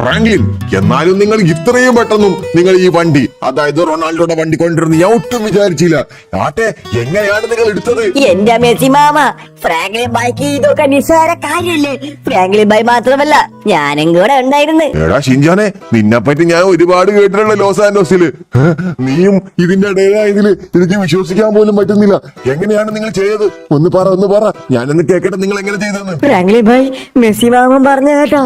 Franklin, എന്നാലും നിങ്ങൾ ഇത്രയും പെട്ടെന്നും നിങ്ങൾ ഈ വണ്ടി, അതായത് റൊണാൾഡോയുടെ വണ്ടി കൊണ്ടിരുന്നു ഞാൻ ഒട്ടും വിചാരിച്ചില്ല. ആട്ടെ, എങ്ങനെയാണ് നിങ്ങൾ എടുത്തത്? എന്റെ മെസ്സി മാമ, ഫ്രാങ്ക്ലിൻ ബൈക്ക് ഇതൊക്കെ നിസ്സാര കാര്യല്ലേ. ഫ്രാങ്ക്ലിൻ ബൈ മാത്രമല്ല ഞാനും കൂടെ ഉണ്ടായിരുന്നു. എടാ ഷിൻജാനെ, നിന്നെ പറ്റി ഞാൻ ഒരുപാട് കേട്ടിട്ടുണ്ട് ലോസ് ആൻഡോസില്. നീയും ഇതിന്റെ ഇടയിലായതില് എനിക്ക് വിശ്വസിക്കാൻ പോലും പറ്റുന്നില്ല. എങ്ങനെയാണ് നിങ്ങൾ ചെയ്തത്? ഒന്ന് പറ, ഞാനൊന്ന് കേക്കട്ടെ, നിങ്ങൾ എങ്ങനെ ചെയ്തെന്ന്. ഫ്രാങ്ക്ലിൻ ബൈ, മെസ്സി മാമൻ പറഞ്ഞ കേട്ടോ,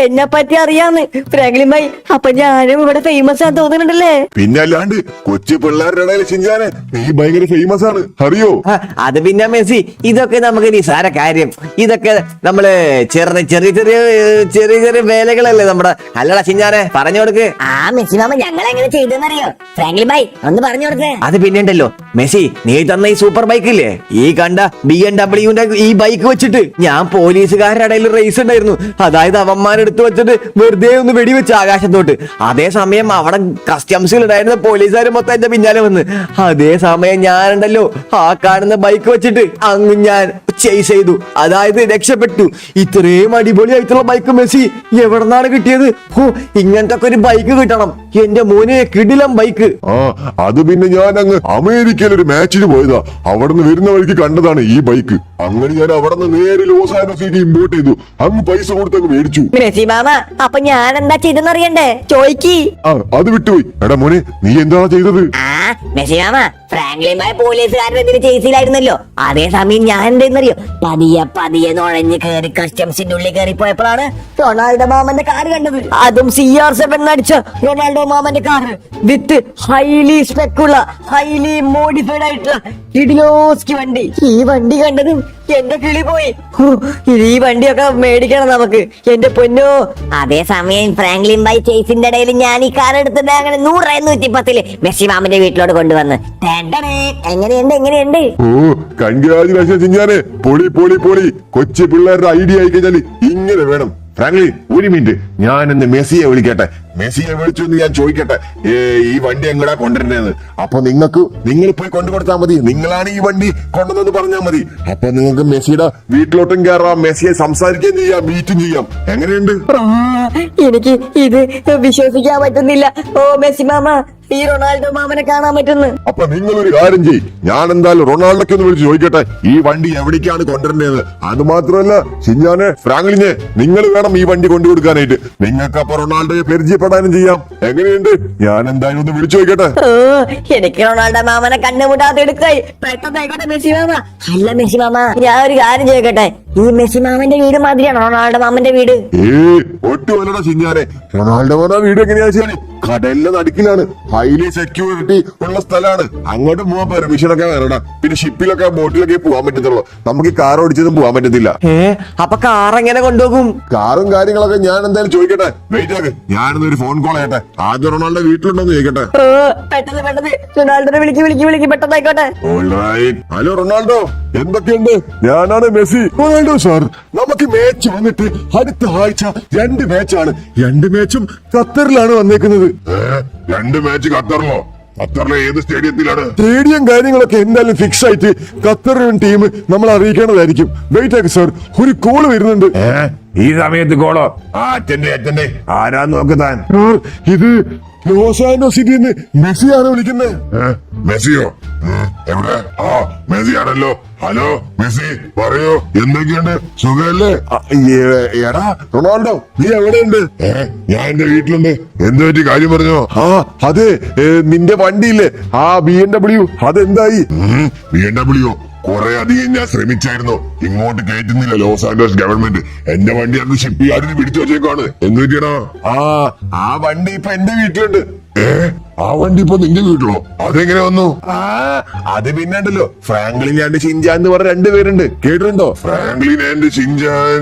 എന്നെ പറ്റി അറിയാന്ന്. ഫ്രാങ്ക്ലിൻ ബൈ, അപ്പൊ ഞാനും ഇവിടെ ഫേമസ് ആണെന്ന് തോന്നുന്നുണ്ടല്ലേ? പിന്നെ അല്ലാണ്ട് കൊച്ചു പിള്ളേരുടെ ഇടയിൽ ഷിൻജാനെ നീ ഭയങ്കര ഫേമസ് ആണ്, അറിയോ? അത് പിന്നെ മെസ്സി, ഇതൊക്കെ നമുക്ക് നിസാര കാര്യം. ഇതൊക്കെ നമ്മള് ചെറിയ ചെറിയ ചെറിയ ചെറിയ ചെറിയ വേലകളല്ലേ നമ്മുടെ. അല്ലടാ ചിഞ്ഞാനെ, പറഞ്ഞു കൊടുക്ക്. ആ മെസ്സി മാമ, ഞങ്ങൾ എങ്ങനെ ചെയ്തെന്നറിയോ? ഫ്രാങ്ക്ലിൻ ബൈ ഒന്ന് പറഞ്ഞു കൊടുക്കേ. അത് പിന്നെ ഉണ്ടല്ലോ മെസ്സി, നീ തന്ന ഈ സൂപ്പർ ബൈക്ക് ഇല്ലേ, ഈ കണ്ട BMW ഈ ബൈക്ക് വെച്ചിട്ട് ഞാൻ പോലീസുകാരുടെ ഇടയിൽ റേസ് ഉണ്ടായിരുന്നു. അതായത് അവന്മാരെടുത്ത് വെച്ചിട്ട് വെറുതെ ഒന്ന് വെടിവെച്ച് ആകാശത്തോട്ട്. അതേ സമയം അവിടെ കസ്റ്റംസിൽ ഉണ്ടായിരുന്ന പോലീസുകാർ മൊത്തം എന്റെ പിന്നാലെ വന്ന്. അതേ സമയം ഞാനുണ്ടല്ലോ ആ കാണുന്ന ബൈക്ക് വെച്ചിട്ട് അങ്ങ് ഞാൻ ചേസ് ചെയ്തു, അതായത് രക്ഷപ്പെട്ടു. ഇത്രയും അടിപൊളിയായിട്ടുള്ള ബൈക്ക് മെസ്സി എവിടെന്നാണ് കിട്ടിയത്? ഇങ്ങനത്തെ ഒക്കെ ഒരു ബൈക്ക് കിട്ടണം എന്റെ മോനെ, കിടിലം ബൈക്ക്. അത് പിന്നെ ഞാൻ അങ്ങ് അമേരിക്കയിൽ ഒരു മാച്ചിന് പോയതാ. അവിടെ നിന്ന് വരുന്ന വഴിക്ക് കണ്ടതാണ് ഈ ബൈക്ക്. അങ്ങനെ ഞാൻ അവിടെ നിന്ന് നേരെ ലോസ് ആൻഡോസിലേക്ക് ഇമ്പോർട്ട് ചെയ്തു. അങ്ങ് പൈസ കൊടുത്തങ്ങ് മേടിച്ചു. മെസ്സി മാമ, അപ്പൊ ഞാൻ എന്താ ചെയ്തെന്നറിയണ്ടേ? ചോയ്ക്ക്. അത് വിട്ടുപോയി. എടാ മോനെ, നീ എന്താണ് ചെയ്തത്? മെസ്സി മാമ, ഫ്രാങ്ക്ലിൻ ബൈ പോലീസുകാരുടെ ചെയ്സിലായിരുന്നല്ലോ. അതേ സമയം ഞാൻ എന്തെന്നറിയോ, പതിയെ നുഴഞ്ഞ് കയറി കസ്റ്റംസിന്റെ ഉള്ളിൽ കയറി പോയപ്പോഴാണ് റൊണാൾഡോ മാമന്റെ കാർ കണ്ടത്. അതും CR7 അടിച്ച റൊണാൾഡോ മാമന്റെ കാർ വിത്ത് ഹൈലി സ്പെക്കുള്ള ഹൈലി മോഡിഫൈഡ് ആയിട്ടുള്ള ഇഡിയോസ്കി വണ്ടി. ഈ വണ്ടി കണ്ടതും എന്റെ കിളി പോയി. ഈ വണ്ടിയൊക്കെ മേടിക്കണം നമുക്ക്, എന്റെ പൊന്നോ. അതേ സമയം ഫ്രാങ്ക്ലിൻ ബൈ ചേസിന്റെ ഇടയിൽ ഞാൻ ഈ കാർ എടുത്തിട്ട് അങ്ങനെ 100-110 മെസ്സി മാമന്റെ വീട്ടിലോട്ട് കൊണ്ടുവന്ന്. എങ്ങനെയുണ്ട്? കൺഗ്രാജുലേഷൻസ് ചിഞ്ഞാനെ, പൊളി പൊളി പൊളി. കൊച്ചു പിള്ളേരുടെ ഐഡിയ ആയി കഴിഞ്ഞാൽ ഇങ്ങനെ വേണം. ഫ്രാങ്ക്ലിൻ, ഒരു മിനിറ്റ്, ഞാനൊന്ന് മെസ്സിയെ വിളിക്കട്ടെ. മെസ്സിയെ വിളിച്ചു എന്ന് ഞാൻ ചോദിക്കട്ടെ, ഈ വണ്ടി എങ്ങടാ കൊണ്ടുവരേണ്ടത്? അപ്പൊ നിങ്ങൾ പോയി കൊണ്ടുകൊടുത്താൽ മതി. നിങ്ങളാണ് ഈ വണ്ടി കൊണ്ടുവന്നെന്ന് പറഞ്ഞാൽ മതി. അപ്പൊ നിങ്ങൾക്ക് മെസ്സിയുടെ വീട്ടിലോട്ടും കയറാം, മെസ്സിയെ സംസാരിക്കുകയും ചെയ്യാം, മീറ്റും ചെയ്യാം. എങ്ങനെയുണ്ട്? എനിക്ക് ഇത് വിശ്വസിക്കാൻ പറ്റുന്നില്ല. ഓ മെസ്സി മാമ, ഈ റൊണാൾഡോ മാമനെ കാണാൻ പറ്റുന്നു. അപ്പൊ നിങ്ങളൊരു കാര്യം ചെയ്യ്, ഞാൻ എന്തായാലും റൊണാൾഡോക്ക് ഒന്ന് വിളിച്ച് ചോദിക്കട്ടെ ഈ വണ്ടി എവിടേക്കാണ് കൊണ്ടുവരേണ്ടത്. അത് മാത്രമല്ല ചിഞ്ഞാനെ, ഫ്രാങ്ക്ലിനെ, നിങ്ങൾ വേണം ഈ വണ്ടി കൊണ്ടുകൊടുക്കാനായിട്ട്. നിങ്ങൾക്ക് അപ്പൊ റൊണാൾഡോയെ പരിചയപ്പെടാനും ചെയ്യാം. എങ്ങനെയുണ്ട്? ഞാൻ എന്തായാലും ഒന്ന് വിളിച്ചു ചോദിക്കട്ടെ. എനിക്ക് റൊണാൾഡോ മാമനെ കണ്ടുമുട്ടാതെ എടുക്കായി. പെട്ടെന്നായിക്കോട്ടെ മെസ്സി മാമ. അല്ല മെസ്സി മാമ, ഞാൻ ഒരു കാര്യം ചോദിക്കട്ടെ, ഈ മെസ്സി മാമന്റെ വീട് മാതിരിയാണ് റൊണാൾഡോ മാമന്റെ വീട്? ഒട്ടുമല്ലടാ ചിഞ്ഞാനെ. റൊണാൾഡോ മാമന്റെ വീട് എങ്ങനെയാ വെച്ചാല് കടലിന്റെ നടുക്കിലാണ്, ഹൈലി സെക്യൂരിറ്റി ഉള്ള സ്ഥലമാണ്. അങ്ങോട്ട് പോകാൻ പെർമിഷനൊക്കെ വേണടാ. പിന്നെ ഷിപ്പിലൊക്കെ ബോട്ടിലൊക്കെ പോകാൻ പറ്റത്തുള്ളൂ. നമുക്ക് ഈ കാർ ഓടിച്ചതും പോകാൻ പറ്റത്തില്ല. അപ്പൊ കാർ എങ്ങനെ കൊണ്ടുപോകും? കാറും കാര്യങ്ങളൊക്കെ ഞാൻ എന്തായാലും ചോദിക്കട്ടെ. വെയിറ്റ് ആക്ക്, ഞാനൊരു ഫോൺ കോൾ ചെയ്യട്ടെ. ആദ്യം റൊണാൾഡോ വീട്ടിലുണ്ടോന്ന് ചോദിക്കട്ടെ. പെട്ടെന്ന് റൊണാൾഡോനെ വിളിക്ക് പെട്ടെന്നായിക്കോട്ടെ. ഹലോ റൊണാൾഡോ, എന്തൊക്കെയുണ്ട്? ഞാനാണ് മെസ്സി. റൊണാൾഡോ സാർ, നമുക്ക് മാച്ച് വന്നിട്ട് അടുത്ത ആഴ്ച 2 മാച്ചാണ്. 2 മാച്ചും ഖത്തറിലാണ് വന്നേക്കുന്നത്. 2 മാച്ച് ഖത്തറിലോ? ഖത്തറിലെ ഏത് സ്റ്റേഡിയത്തിലാണ്? സ്റ്റേഡിയം കാര്യങ്ങളൊക്കെ എന്തായാലും ഫിക്സ് ആയിട്ട് ഖത്തറിന് ടീം നമ്മൾ അറിയിക്കേണ്ടതായിരിക്കും. വെയിറ്റ് ആക്ക് സാർ, ഒരു കോള് വരുന്നുണ്ട്. ഈ സമയത്ത് കോളോ? അറ്റൻഡ്. ആരാ നോക്കുതാൻ? ഇത് ലോസ് ആൻഡോസ് സിറ്റിന്ന് മെസ്സിയാണ് വിളിക്കുന്നത്. മെസ്സിയോ? എവിടെ? മെസ്സി ആണല്ലോ. ഹലോ മെസ്സി, പറയൂ, എന്തൊക്കെയുണ്ട്? സുഖല്ലേ? എടാ റൊണാൾഡോ, നീ എവിടെയുണ്ട്? ഞാൻ എന്റെ വീട്ടിലുണ്ട്. എന്ത് പറ്റി? കാര്യം പറഞ്ഞോ? അതെ, നിന്റെ വണ്ടിയില്ലേ ആ BMW, അതെന്തായി? BMW കുറെ അധികം ഞാൻ ശ്രമിച്ചായിരുന്നു, ഇങ്ങോട്ട് കയറ്റുന്നില്ല ലോസ് ആൻഡോസ് ഗവൺമെന്റ്. എന്റെ വണ്ടി അന്ന് ഷിപ്പ് യാർഡിന് പിടിച്ചു വെച്ചേക്കാണ്. എന്ത് പറ്റിയടാ? ആ വണ്ടി ഇപ്പൊ എന്റെ വീട്ടിലുണ്ട്. ആ വണ്ടി ഇപ്പൊ നിന്റെ വീട്ടിലോ? അതെങ്ങനെ വന്നു? അത് പിന്നെ ഉണ്ടല്ലോ, ഫ്രാങ്ക്ലിൻ ആൻഡ് ഷിൻജാൻ എന്ന് പറഞ്ഞ 2 പേരുണ്ട്. കേട്ടിട്ടുണ്ടോ? ഫ്രാങ്ക്ലിൻ ആൻഡ് ഷിൻജാൻ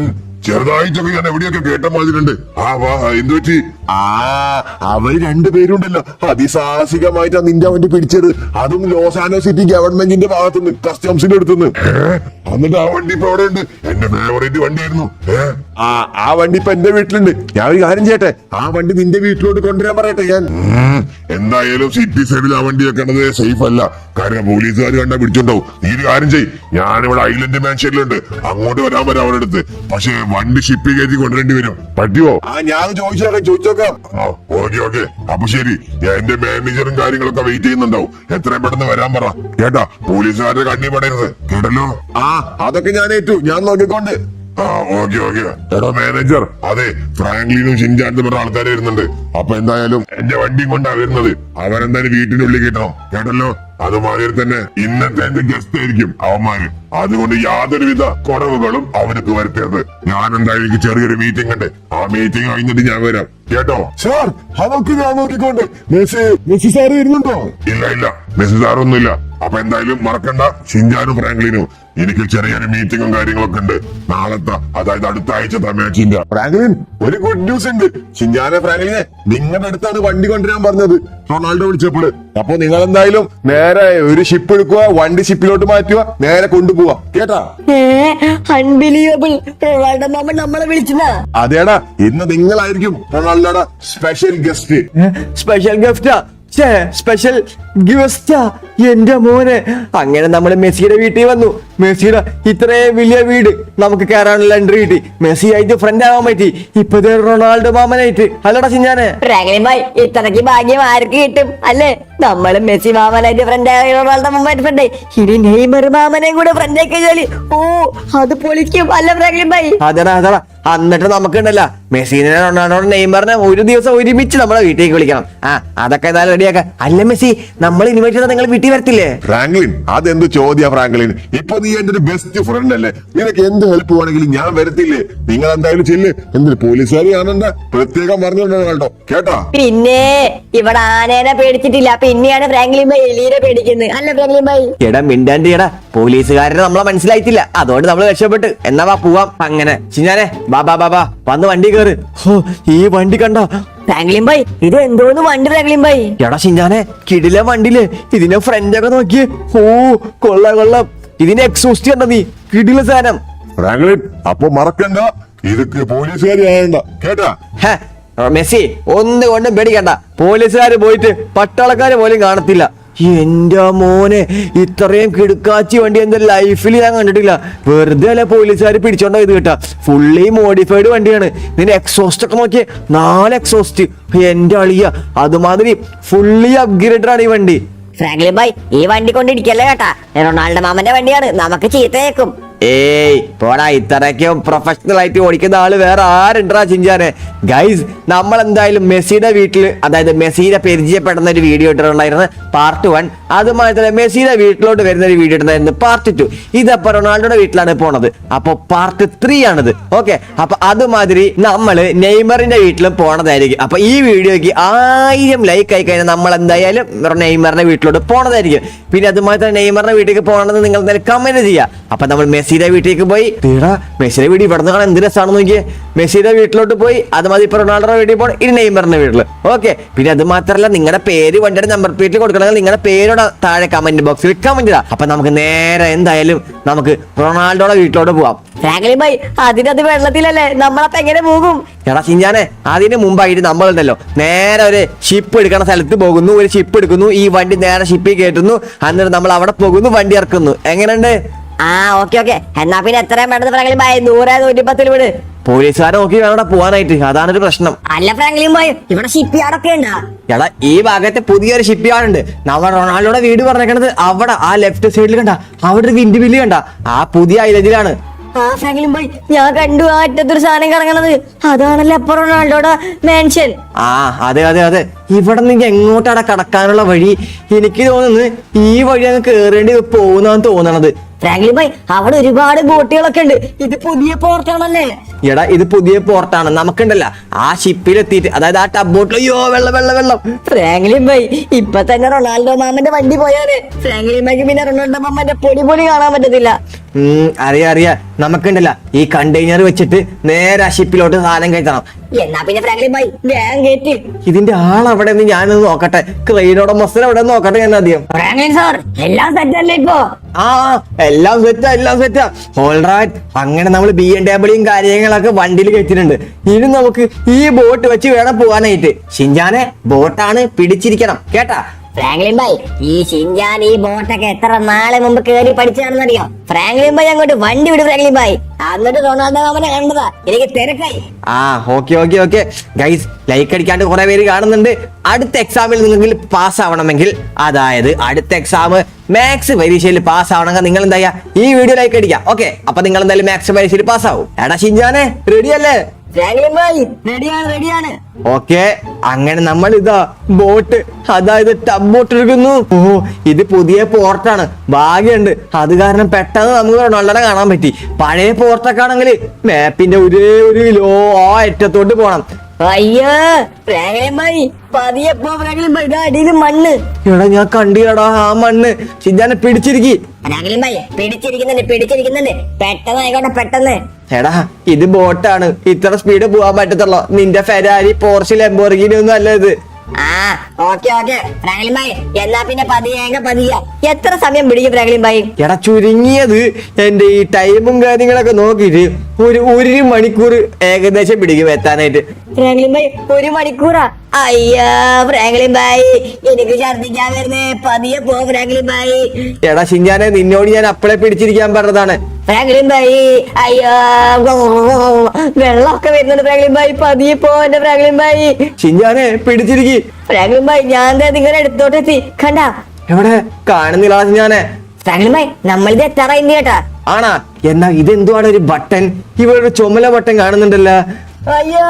ചെറുതായിട്ടൊക്കെ ഞാൻ എവിടെയൊക്കെ കേട്ട മാതിരിണ്ട്. എന്ത് പറ്റി? ആ അവര് രണ്ടുപേരുണ്ടല്ലോ അതിസാഹസികമായിട്ടാ നിന്റെ വണ്ടി പിടിച്ചത്. അതും ലോസ് ആൻഡോസ് സിറ്റി ഗവൺമെന്റിന്റെ ഭാഗത്തുനിന്ന്, കസ്റ്റംസിന്റെ അടുത്തുനിന്ന്. എന്നിട്ട് ആ വണ്ടി ഇപ്പൊ എവിടെ ഉണ്ട്? എന്റെ ഫേവറേറ്റ് വണ്ടിയായിരുന്നു. ആ വണ്ടി ഇപ്പൊ എന്റെ വീട്ടിലുണ്ട്. ഞാൻ ഒരു കാര്യം ചെയ്യട്ടെ, ആ വണ്ടി നിന്റെ വീട്ടിലോട്ട് കൊണ്ടുവരാൻ പറയട്ടെ ഞാൻ. എന്തായാലും സിറ്റി സൈഡിൽ ആ വണ്ടി വെക്കണത് സേഫ് അല്ല, കാരണം പോലീസുകാർ കണ്ടാ പിടിച്ചോണ്ടാവും. നീ ഒരു കാര്യം ചെയ്യ്, ഞാനിവിടെ ഐലൻഡ് മാൻഷനിലുണ്ട്, അങ്ങോട്ട് വരാൻ പറ്റും അവരുടെ അടുത്ത്. പക്ഷെ വണ്ടി ഷിപ്പ് കയറ്റി കൊണ്ടുവരേണ്ടി വരും. പറ്റുമോ? ഞാൻ ചോദിച്ചോക്കാം. ഓക്കെ. അപ്പൊ ശരി, ഞാൻ എന്റെ മാനേജറും കാര്യങ്ങളൊക്കെ വെയിറ്റ് ചെയ്യുന്നുണ്ടാവും. എത്രയും പെട്ടെന്ന് വരാൻ പറ കേട്ടാ. പോലീസുകാരുടെ കണ്ണി പെടരുത്, കേട്ടല്ലോ? അതൊക്കെ ഞാൻ ഏറ്റു, ഞാൻ നോക്കിക്കൊണ്ട്. ഓക്കെ. എടോ മാനേജർ, അതെ ഫ്രാങ്ക്ലിനും ഷിൻചാനും പറഞ്ഞ ആൾക്കാർ വരുന്നുണ്ട്. അപ്പൊ എന്തായാലും എന്റെ വണ്ടിയും കൊണ്ടാ വരുന്നത്. അവരെന്തായാലും വീട്ടിനുള്ളിൽ കിട്ടണം, കേട്ടല്ലോ? അതുമാതിരി തന്നെ ഇന്നത്തെ എന്റെ ഗസ്റ്റ് ആയിരിക്കും അവന്മാര്. അതുകൊണ്ട് യാതൊരുവിധ കുറവുകളും അവർക്ക് വരുത്തരുത്. ഞാൻ എന്തായാലും എനിക്ക് ചെറിയൊരു മീറ്റിംഗ് ഉണ്ട്. ആ മീറ്റിംഗ് കഴിഞ്ഞിട്ട് ഞാൻ വരാം, കേട്ടോ? സാർ അതൊക്കെ ഞാൻ നോക്കിക്കൊണ്ട്. മെസ്സി സാറ് വരുന്നുണ്ടോ? ഇല്ല മെസ്സി സാറൊന്നുമില്ല. അപ്പൊ എന്തായാലും മറക്കണ്ട, ഷിൻചാനും ഫ്രാങ്ക്ലിനും എനിക്ക് ചെറിയൊരു മീറ്റിംഗും കാര്യങ്ങളൊക്കെ ഉണ്ട് നാളത്തെ, അതായത് അടുത്ത ആഴ്ചത്തെ മാച്ചിന്റെ. ഫ്രാങ്ക്ലിൻ, ഒരു ഗുഡ് ന്യൂസ് ഉണ്ട്. ഷിൻചാനെ ഫ്രാങ്ക്ലിനെ നിങ്ങളുടെ അടുത്താണ് വണ്ടി കൊണ്ടുവരാൻ പറഞ്ഞത് റൊണാൾഡോ വിളിച്ചപ്പോൾ. അപ്പൊ നിങ്ങൾ എന്തായാലും നേരെ ഒരു ഷിപ്പ് എടുക്കുക, വണ്ടി ഷിപ്പിലോട്ട് മാറ്റുക, നേരെ കൊണ്ടുപോവാ, കേട്ടാ? അൺബിലീവബിൾ, റൊണാൾഡോ മാമൻ നമ്മളെ വിളിച്ചതാ. അതേടാ, ഇന്ന് നിങ്ങളായിരിക്കും റൊണാൾഡോയുടെ സ്പെഷ്യൽ ഗസ്റ്റ്. സ്പെഷ്യൽ ഗിഫ്റ്റാ? സ്പെഷ്യൽ ഗിഫ്റ്റാ? എന്റെ മോനെ, അങ്ങനെ നമ്മൾ മെസ്സിയുടെ വീട്ടിൽ വന്നു. മെസ്സിയുടെ ഇത്രയും വലിയ വീട് നമുക്ക് കയറാനുള്ള എൻട്രി കിട്ടി. മെസ്സി ആയിട്ട് ഫ്രണ്ട് ആവാൻ പറ്റി. ഇപ്പത്തെ റൊണാൾഡോ മാമനായിട്ട്. അല്ലടാ ചിഞ്ഞാനെ? ഫ്രാങ്ക്ലിൻ ഭായ്, ഇത്രയ്ക്ക് ഭാഗ്യം ആർക്ക് കിട്ടും അല്ലേ? നമ്മള് മെസ്സി മാമനായിട്ട് ഫ്രണ്ട് ആയി, റൊണാൾഡോ മാമനായിട്ട് ഫ്രണ്ട് ആയി, ഇനി നെയ്മർ മാമനെയും കൂടെ ഫ്രണ്ട് ആക്കി കഴിഞ്ഞാല് അത് പൊളിക്കും അല്ല ഫ്രാങ്ക്ലിൻ ഭായ്? അതെടാ എന്നിട്ട് നമുക്കുണ്ടല്ല മെസ്സിനെ റൊണാൾഡോ നെയ്മറിനെ ഒരു ദിവസം ഒരുമിച്ച് നമ്മളെ വീട്ടിലേക്ക് വിളിക്കണം. അതൊക്കെ എന്തായാലും റെഡിയാക്കാം. അല്ല മെസ്സി, നമ്മൾ ഇൻവൈറ്റ് ചെയ്താൽ നിങ്ങൾ വീട്ടിൽ വരത്തില്ലേ? ഫ്രാങ്ക്ലിൻ, അതെന്ത് ചോദ്യാ ഫ്രാങ്ക്ലിൻ? ഇപ്പൊ നീ എന്റെ ഒരു ബെസ്റ്റ് ഫ്രണ്ട് അല്ലേ? നിനക്ക് എന്ത് ഹെൽപ്പ് വേണമെങ്കിലും ഞാൻ വരത്തില്ലേ? നിങ്ങൾ എന്തായാലും ചെല്ല്. എന്തിന് പോലീസുകാർ കാണണ്ട, പ്രത്യേകം പറഞ്ഞോണ്ടോ, കേട്ടാ? പിന്നെ ഇവിടെ ആനേനെ പേടിച്ചിട്ടില്ല, പിന്നെയാണ് ഫ്രാങ്ക്ലിൻ ഭായ് എലീനെ പേടിക്കുന്നത് അല്ല ഫ്രാങ്ക്ലിൻ ഭായ്? എടാ മിണ്ടാൻ്റെ എടാ, പോലീസുകാരനെ നമ്മളെ മനസ്സിലായിട്ടില്ല, അതുകൊണ്ട് നമ്മൾ രക്ഷപ്പെട്ട്. എന്നാ വാ പോവാം. അങ്ങനെ ചിഞ്ഞാനെ ബാബാ വന്ന് വണ്ടി കയറ്. ഈ വണ്ടി കണ്ടോ ഫ്രാങ്ക്ലിൻ ഭായ്? ഇത് എന്തോന്ന് വണ്ടി ഫ്രാങ്ക്ലിൻ ഭായ്? എടാ ചിഞ്ഞാനെ, കിടില വണ്ടിയില് ഇതിന്റെ ഫ്രണ്ടൊക്കെ നോക്കിയേ. കൊള്ളാം. ഇതിന്റെ എക്സോസ്റ്റ് കണ്ട നീ, കിടില സാധനം. ഫ്രാങ്ക്ലിൻ, അപ്പൊ മറക്കണ്ട, ഇതൊക്കെ പോലീസുകാരി ആയണ്ട, കേട്ടാ? മെസ്സി, ഒന്നുകൊണ്ടും പേടിക്കണ്ട. പോലീസുകാര് പോയിട്ട് പട്ടാളക്കാര് പോലും കാണത്തില്ല. എന്റെ മോനെ, ഇത്രയും കിടുക്കാച്ചി വണ്ടി എന്റെ ലൈഫിൽ ഞാൻ കണ്ടിട്ടില്ല. വെറുതെ അല്ല പോലീസുകാർ പിടിച്ചോണ്ടോ ഇത് കേട്ടാ. ഫുള്ളി മോഡിഫൈഡ് വണ്ടിയാണ്. ഇതിന്റെ എക്സോസ്റ്റ് ഒക്കെ നോക്കിയേ, 4 എക്സോസ്റ്റ്. എന്റെ അളിയ, അതുമാതിരി ഫുള്ളി അപ്ഗ്രേഡഡ് ആണ് ഈ വണ്ടി. ഫ്രാങ്ക്ലിൻ ഭായ്, ഈ വണ്ടി കൊണ്ട് ഇടിക്കല്ലേ കേട്ടാ, റൊണാൾഡോ മാമന്റെ വണ്ടിയാണ്, നമുക്ക് ചീത്തയേക്കും. ഏയ് പോടാ, ഇത്രയ്ക്കും പ്രൊഫഷണൽ ആയിട്ട് ഓടിക്കുന്ന ആള് വേറെ ആരുണ്ടാ ചിഞ്ചാനെ? ഗൈസ്, നമ്മൾ എന്തായാലും മെസ്സിയുടെ വീട്ടിൽ, അതായത് മെസ്സിയുടെ പരിചയപ്പെടുന്ന ഒരു വീഡിയോ ഇട്ടിട്ടുണ്ടായിരുന്നു പാർട്ട് 1. അതുമായി തന്നെ മെസ്സിയുടെ വീട്ടിലോട്ട് വരുന്ന ഒരു വീഡിയോ ഇട്ടുണ്ടായിരുന്നു പാർട്ട് 2. ഇതപ്പോ റൊണാൾഡോയുടെ വീട്ടിലാണ് പോണത്. അപ്പൊ പാർട്ട് 3 ആണിത്. ഓക്കെ, അപ്പൊ അതുമാതിരി നമ്മള് നെയ്മറിന്റെ വീട്ടിലും പോണതായിരിക്കും. അപ്പൊ ഈ വീഡിയോക്ക് 1000 ലൈക്ക് ആയി കഴിഞ്ഞാൽ നമ്മൾ എന്തായാലും നെയ്മറിന്റെ വീട്ടിലോട്ട് പോണതായിരിക്കും. പിന്നെ അതുമായി തന്നെ നെയ്മറിന്റെ വീട്ടിലേക്ക് പോകണമെന്ന് നിങ്ങൾ എന്തായാലും കമന്റ് ചെയ്യാം. അപ്പൊ നമ്മൾ മെസ്സിയുടെ വീട്ടിലേക്ക് പോയി. മെസ്സിയുടെ വീട് ഇവിടെ നിന്ന് കാണാൻ എന്ത് രസമാണെന്ന് നോക്കിയേ. മെസ്സിയുടെ വീട്ടിലോട്ട് പോയി, അതുമാതിരി ഇപ്പൊ റൊണാൾഡോയുടെ വീട്ടിൽ പോകണം, ഇനി നെയ്മറിന്റെ വീട്ടിൽ. ഓക്കെ, പിന്നെ അത് മാത്രമല്ല, നിങ്ങളുടെ പേര് വണ്ടിയുടെ നമ്പർ പ്ലേറ്റിൽ കൊടുക്കണമെങ്കിൽ നിങ്ങളുടെ പേരോട് താഴെ കമന്റ് ബോക്സിൽ കമന്റ് ചെയ്യാം. അപ്പൊ നമുക്ക് നേരെ എന്തായാലും നമുക്ക് റൊണാൾഡോയുടെ വീട്ടിലോട്ട് പോവാം. ഫ്രാങ്ക്ലിൻ ഭായ്, അതിനത് വെള്ളത്തിലല്ലേ, നമ്മളപ്പോ എങ്ങനെ പോകും? എടാ ചിഞ്ചാനെ, അതിന് മുമ്പായിട്ട് നമ്മളുണ്ടല്ലോ നേരെ ഒരു ഷിപ്പ് എടുക്കുന്ന സ്ഥലത്ത് പോകുന്നു. ഒരു ഷിപ്പ് എടുക്കുന്നു, ഈ വണ്ടി നേരെ ഷിപ്പിൽ കയറ്റുന്നു, എന്നിട്ട് നമ്മൾ അവിടെ പോകുന്നു, വണ്ടി ഇറക്കുന്നു. എങ്ങനെയുണ്ട്? ഓക്കെ. എന്നാ പിന്നെ എത്രയും വേണ്ടത് ഫ്രാങ്ക്ലിൻ ഭായ്? 100-110 വിട്. പോലീസുകാരെ നോക്കി വേണം അവിടെ പോവാനായിട്ട്, അതാണൊരു പ്രശ്നം. അല്ല ഫ്രാങ്ക്ലിൻ ഭായ്, ഇവിടെ ഷിപ്പ് യാർഡൊക്കെ ഉണ്ടാ? എടാ, ഈ ഭാഗത്തെ പുതിയൊരു ഷിപ്പ് യാർഡ് ഉണ്ട്. നമ്മൾ റൊണാൾഡോയുടെ വീട് പറഞ്ഞേക്കണത് അവിടെ, ആ ലെഫ്റ്റ് സൈഡിൽ കണ്ട അവിടെ ഒരു വിൻഡ് മില്ല് കണ്ട, ആ പുതിയ ഐലൻഡിലാണ്. ഫ്രാങ്ക്ലിൻ ഭായ്, ഞാൻ കണ്ടു ആ അറ്റത്തൊരു സാധനം കിടങ്ങണത്. അതാണല്ലോ അപ്പൊ റൊണാൾഡോയുടെ മാൻഷൻ. അതെ. ഇവിടെ നിന്ന് എങ്ങോട്ടാണ് കടക്കാനുള്ള വഴി? എനിക്ക് തോന്നുന്നത് ഈ വഴി അങ്ങ് കേറേണ്ടി പോകുന്നാണ് തോന്നണത്. ഫ്രാങ്ക്ലിൻ ഭായ്, അവിടെ ഒരുപാട് ബോട്ടുകളൊക്കെ ഉണ്ട്. ഇത് പുതിയ പോർട്ടാണല്ലേ? എടാ, ഇത് പുതിയ പോർട്ടാണ്. നമുക്കുണ്ടല്ല ആ ഷിപ്പിൽ എത്തിയിട്ട്, അതായത് ആ ടബ് ബോട്ടിൽ, അയ്യോ വെള്ളം. ഫ്രാങ്ക്ലിൻ ഭായ്, ഇപ്പൊ തന്നെ റൊണാൾഡോ മാമന്റെ വണ്ടി പോയാല് ഫ്രാങ്ക്ലിൻ ഭായ്ക്ക് പിന്നെ റൊണാൾഡോ മാമന്റെ പൊടി കാണാൻ പറ്റത്തില്ല. അറിയാം നമുക്കുണ്ടല്ല ഈ കണ്ടെയ്നർ വെച്ചിട്ട് നേരെ ഷിപ്പിലോട്ട് സാധനം കയറ്റണം. എന്നാ പിന്നെ ഫ്രാങ്ക്ലിൻ ഭായ് വേഗം കേറ്റ്. ഇതിന്റെ ആളെവിടെ നിന്ന് ഞാനൊന്ന് നോക്കട്ടെ, ക്രെയിനോടെ മൊത്തം എവിടെ നോക്കട്ടെ ഞാൻ ആദ്യം. ഫ്രാങ്ക്ലിൻ സാർ എല്ലാം സെറ്റ് അല്ലേ ഇപ്പോ? ആ എല്ലാം സെറ്റാ ഓൾറൈറ്റ്. അങ്ങനെ നമ്മൾ BMW കാര്യങ്ങളൊക്കെ വണ്ടിയിൽ കയറ്റിട്ടുണ്ട്. ഇനി നമുക്ക് ഈ ബോട്ട് വെച്ച് വേണം പോകാനായിട്ട്. ഷിൻജാനെ ബോട്ടാണ്, പിടിച്ചിരിക്കണം കേട്ടാ. ഫ്രാങ്ക്ലിൻ ഭായ് ഈ ഷിൻജാൻ ഈ ബോട്ടൊക്കെ എത്ര നാളെ മുമ്പ് കേറി പഠിച്ചാണെന്നറിയോ? ഫ്രാങ്ക്ലിൻ ഭായ് അങ്ങോട്ട് വണ്ടി വിടും ഫ്രാങ്ക്ലിൻ ഭായ്. എന്നിട്ട് റൊണാൾഡോ മാമനെ കണ്ടതാ, എനിക്ക് തിരക്കായി. ഓക്കെ ഗൈസ്, ലൈക്ക് അടിക്കാണ്ട് കുറെ പേര് കാണുന്നുണ്ട്. അടുത്ത എക്സാമിൽ നിങ്ങൾക്ക് പാസ് ആവണമെങ്കിൽ, അതായത് അടുത്ത എക്സാം മാത്സ് പരീക്ഷയിൽ പാസ് ആവണമെങ്കിൽ നിങ്ങൾ എന്താ ഈ വീഡിയോ ലൈക്ക് അടിക്കാം. ഓക്കെ, അപ്പൊ നിങ്ങൾ എന്തായാലും മാത്സ് പരീക്ഷയിൽ പാസ് ആവും. എടാ ഷിൻജാനെ റെഡി അല്ലേ? ഫ്രാങ്ക്ലിൻ ഭായ് റെഡിയാണ്. ഓക്കെ, അങ്ങനെ നമ്മൾ ഇതാ ബോട്ട്, അതായത് ടബ് ബോട്ട് എടുക്കുന്നു. ഇത് പുതിയ പോർട്ടാണ്, ഭാഗ്യമുണ്ട്. അത് കാരണം പെട്ടെന്ന് നമുക്ക് റൊണാൾഡോനെ കാണാൻ പറ്റി. പഴയ പോർട്ടൊക്കെ ആണെങ്കിൽ മാപ്പിന്റെ ഒരു ലോ അറ്റത്തോട്ട് പോണം. അയ്യോ ഫ്രാങ്ക്ലിൻ ഭായ് പതിയെ പോ ഫ്രാങ്ക്ലിൻ ഭായ്, അടിയിൽ മണ്ണ്. എടാ ഞാൻ കണ്ടില്ലടാ ആ മണ്ണ്. ഷിൻജാനെ പിടിച്ചിരിക്കി. ഫ്രാങ്ക്ലിൻ ഭായ് പിടിച്ചിരിക്കുന്നുണ്ട്. പെട്ടെന്ന് ആയിക്കോട്ടെ പെട്ടെന്ന്. എടാ ഇത് ബോട്ടാണ്, ഇത്ര സ്പീഡ് പോകാൻ പറ്റത്തുള്ളൂ. നിന്റെ ഫെരാരി, പോർഷ്, ലംബോർഗിനി ഒന്നും അല്ല ഇത്. ഓക്കെ ഫ്രാങ്ക്ലിൻ ഭായ് എന്നാ പിന്നെ പതിയെ. എത്ര സമയം പിടിക്കും ഫ്രാങ്ക്ലിൻ ഭായ്? എടാ ചുരുങ്ങിയത് എന്റെ ഈ ടൈമും കാര്യങ്ങളൊക്കെ നോക്കിയിട്ട് ഒരു മണിക്കൂർ ഏകദേശം പിടിക്കും എത്താനായിട്ട്. ഫ്രാങ്ക്ലിൻ ഭായ് 1 മണിക്കൂറാ? അയ്യാ ഫ്രാങ്ക്ലിൻ ഭായ് എനിക്ക് ഛർദിക്കാൻ വരുന്നേ, പതിയെ പോ ഫ്രാങ്ക്ലിൻ ഭായ്. എടാ ഷിൻജാനെ നിന്നോട് ഞാൻ അപ്പളെ പിടിച്ചിരിക്കാൻ പറഞ്ഞതാണ്. ഫ്രാങ്ക്ലിൻ ഭായ് അയ്യോ വെള്ളമൊക്കെ വരുന്നുണ്ട് ഫ്രാങ്ക്ലിൻ ഭായ്, പതിയെ പോ എന്റെ ഫ്രാങ്ക്ലിൻ ഭായ്. ഷിൻജാനെ പിടിച്ചിരിക്കി. ഫ്രാങ്ക്ലിൻ ഭായ് ഞാൻ നിങ്ങളെ അടുത്തോട്ടെത്തി, കണ്ടാ? എവിടെ കാണുന്നില്ല ഷിൻജാനെ. ഫ്രാങ്ക്ലിൻ ഭായ് നമ്മളിത് എത്താറായി കേട്ടാ. ആണാ? എന്നാ ഇതെന്തുവാണ് ഒരു ബട്ടൺ? ഇവിടെ ഒരു ചുമല ബട്ടൺ കാണുന്നുണ്ടല്ലോ. അയ്യോ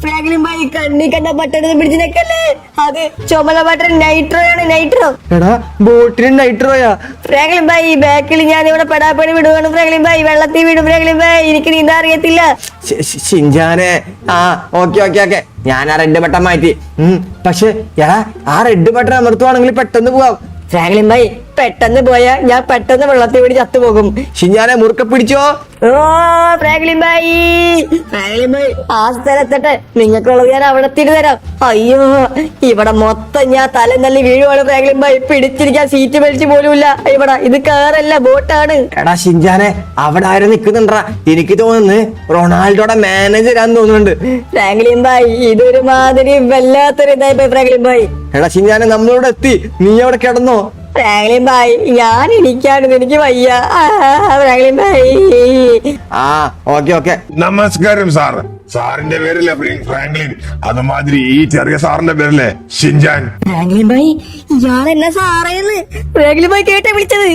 ഫ്രാങ്ക്ലിൻ ഭായ് കണ്ണി കണ്ട ബട്ടൺ പിടിച്ചു നിക്കല്ലേ, അത് ചുമല ബട്ടൺ നൈട്രോ. എടാ ബോട്ടിന് നൈട്രോയാ? ഫ്രാങ്ക്ലിൻ ഭായ് ബാക്കിൽ ഞാൻ ഇവിടെ പെടാപ്പടി വിടുവാണ് ഫ്രാങ്ക്ലിൻ ഭായ്, വെള്ളത്തിൽ വിടും ഫ്രാങ്ക്ലിൻ ഭായ്, എനിക്ക് നീന്താ അറിയത്തില്ല. ഷിൻജാനെ ഓക്കെ ഞാൻ ആ റെഡ് ബട്ടൺ മാറ്റി. പക്ഷെ എടാ ആ റെഡ് ബട്ടൺ അമർത്തുവാണെങ്കിൽ പെട്ടെന്ന് പോവാം. ഫ്രാങ്ക്ലിൻ ഭായ് പെട്ടെന്ന് പോയാ ഞാൻ പെട്ടെന്ന് വെള്ളത്തിൽ വീട് ചത്തുപോകും. ഷിൻജാനെ മുറുക്കെ പിടിച്ചോ. ഓ ഫ്രാങ്ക്ലിൻ ഭായ് ആ സ്ഥലത്തെട്ടെ, നിങ്ങൾക്കുള്ളത് ഞാൻ അവിടെ തിരിതരാം. അയ്യോ ഇവിടെ മൊത്തം ഞാൻ തല നല്ല വീഴുവാണ് ഫ്രാങ്ക്ലിൻ ഭായ്, പിടിച്ചിരിക്കാൻ സീറ്റ് വലിച്ചു പോലുമില്ല. ഇവിടെ ഇത് കാറല്ല ബോട്ടാണ്. എടാ ഷിൻജാനെ അവിടെ ആരും നിക്കുന്നുണ്ടാ? എനിക്ക് തോന്നുന്നു റൊണാൾഡോയുടെ മാനേജരാന്ന് തോന്നുന്നുണ്ട്. ഫ്രാങ്ക്ലിൻ ഭായ് ഇതൊരു മാതിരി വല്ലാത്തൊരു ഇതായി പോയി ഫ്രാങ്ക്ലിൻ ഭായ്. എടാ ഷിൻജാനെ നമ്മളിവിടെ എത്തി, നീ അവിടെ കിടന്നോ? ഫ്രാങ്ക്ലിൻ ഭായ് ഞാൻ ഇരിക്കാണ്, എനിക്ക് വയ്യ ഫ്രാങ്ക്ലിൻ ഭായ്. ഓക്കെ നമസ്കാരം സാർ. സാറിന്റെ പേരല്ലേ ഫ്രാങ്ക്ലിൻ, അതുമാതിരി ഈ ചെറിയ സാറിന്റെ പേരല്ലേ ഷിൻജാൻ. ഫ്രാങ്ക്ലിൻ ഭായ് ഇയാൾ എന്നെ സാറേന്ന് ഫ്രാങ്ക്ലിൻ ഭായ് കേട്ടാ വിളിച്ചത്.